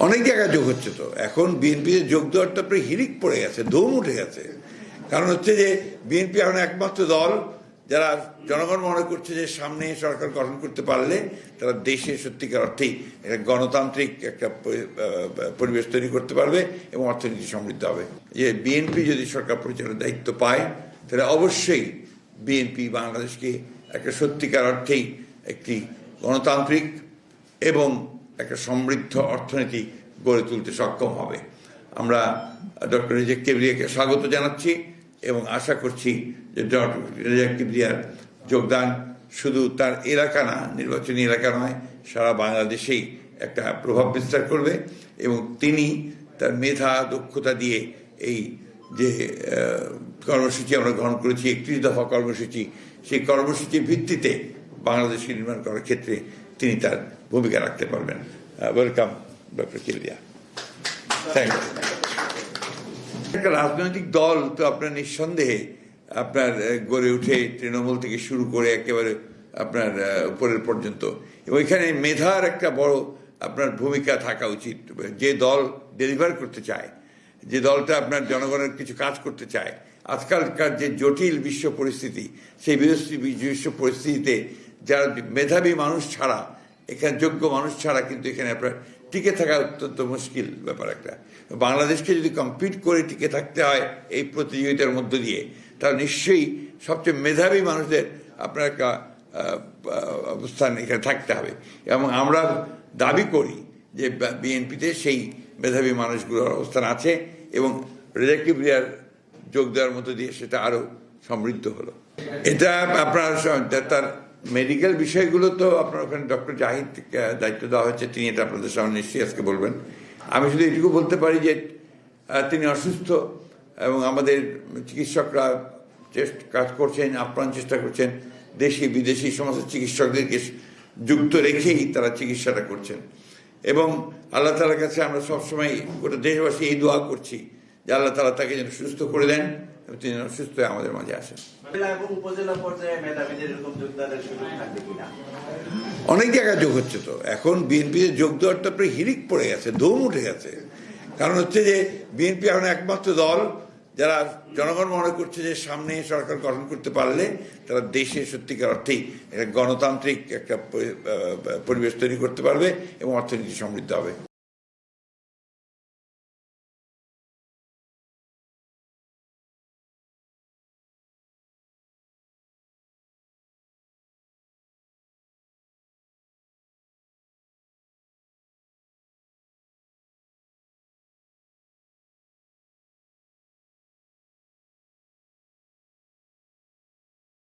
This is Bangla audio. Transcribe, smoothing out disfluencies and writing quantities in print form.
অনেক জায়গায় যোগ হচ্ছে। তো এখন বিএনপিতে যোগ দেওয়ারটা প্রায় হিরিক পড়ে গেছে, ধুম উঠে গেছে। কারণ হচ্ছে যে বিএনপি এখন একমাত্র দল যারা জনগণ মনে করছে যে সামনে সরকার গঠন করতে পারলে তারা দেশে সত্যিকার অর্থেই একটা গণতান্ত্রিক একটা পরিবেশ তৈরি করতে পারবে এবং অর্থনীতি সমৃদ্ধ হবে। যে বিএনপি যদি সরকার পরিচালনার দায়িত্ব পায় তাহলে অবশ্যই বিএনপি বাংলাদেশকে একটা সত্যিকার অর্থেই একটি গণতান্ত্রিক এবং একটা সমৃদ্ধ অর্থনীতি গড়ে তুলতে সক্ষম হবে। আমরা ডক্টর রেজাক কিবরিয়াকে স্বাগত জানাচ্ছি এবং আশা করছি যে ডক্টর রেজাক কিবরিয়ার যোগদান শুধু তার এলাকা না, নির্বাচনী এলাকা নয়, সারা বাংলাদেশেই একটা প্রভাব বিস্তার করবে এবং তিনি তার মেধা দক্ষতা দিয়ে এই যে কর্মসূচি আমরা গ্রহণ করেছি, 31 দফা কর্মসূচি, সেই কর্মসূচির ভিত্তিতে বাংলাদেশকে নির্মাণ করার ক্ষেত্রে তিনি তার ভূমিকা রাখতে পারবেন। Welcome doctor Kibria. Thank you. একটা রাজনৈতিক দল তো আপনার নিঃসন্দেহে আপনার গড়ে উঠে তৃণমূল থেকে শুরু করে একেবারে আপনার উপরের পর্যন্ত, এবং এখানে মেধার একটা বড় আপনার ভূমিকা থাকা উচিত। যে দল ডেলিভার করতে চায়, যে দলটা আপনার জনগণের কিছু কাজ করতে চায়, আজকালকার যে জটিল বিশ্ব পরিস্থিতি, সেই বিশ্ব পরিস্থিতিতে যারা মেধাবী মানুষ ছাড়া, এখানে যোগ্য মানুষ ছাড়া কিন্তু এখানে আপনার টিকে থাকা অত্যন্ত মুশকিল ব্যাপার। একটা বাংলাদেশকে যদি কম্পিট করে টিকে থাকতে হয় এই প্রতিযোগিতার মধ্য দিয়ে, তাহলে নিশ্চয়ই সবচেয়ে মেধাবী মানুষদের আপনার একটা অবস্থান এখানে থাকতে হবে। এবং আমরা দাবি করি যে বিএনপিতে সেই মেধাবী মানুষগুলোর অবস্থান আছে এবং রেজাক কিবরিয়ার যোগ দেওয়ার মধ্য দিয়ে সেটা আরও সমৃদ্ধ হলো। এটা আপনার তার মেডিকেল বিষয়গুলো তো আপনার ওখানে ডক্টর জাহিদকে দায়িত্ব দেওয়া হয়েছে, তিনি এটা আপনাদের সামনে নিশ্চয়ই আজকে বলবেন। আমি শুধু এটুকু বলতে পারি যে তিনি অসুস্থ এবং আমাদের চিকিৎসকরা কাজ করছেন, আপ্রাণ চেষ্টা করছেন, দেশি বিদেশি সমস্ত চিকিৎসকদেরকে যুক্ত রেখেই তারা চিকিৎসাটা করছেন। এবং আল্লাহ তাআলার কাছে আমরা সবসময় গোটা দেশবাসী এই দোয়া করছি যে আল্লাহ তাআলা তাকে যেন সুস্থ করে দেন এবং তিনি যেন সুস্থ হয়ে আমাদের মাঝে আসেন। অনেক জায়গায় যোগ হচ্ছে। তো এখন বিএনপিতে যোগ দেওয়ারটা প্রায় হিরিক পড়ে গেছে, ধুম উঠে গেছে। কারণ হচ্ছে যে বিএনপি এখন একমাত্র দল যারা জনগণ মনে করছে যে সামনে সরকার গঠন করতে পারলে তারা দেশে সত্যিকার অর্থেই একটা গণতান্ত্রিক একটা পরিবেশ তৈরি করতে পারবে এবং অর্থনীতি সমৃদ্ধ হবে।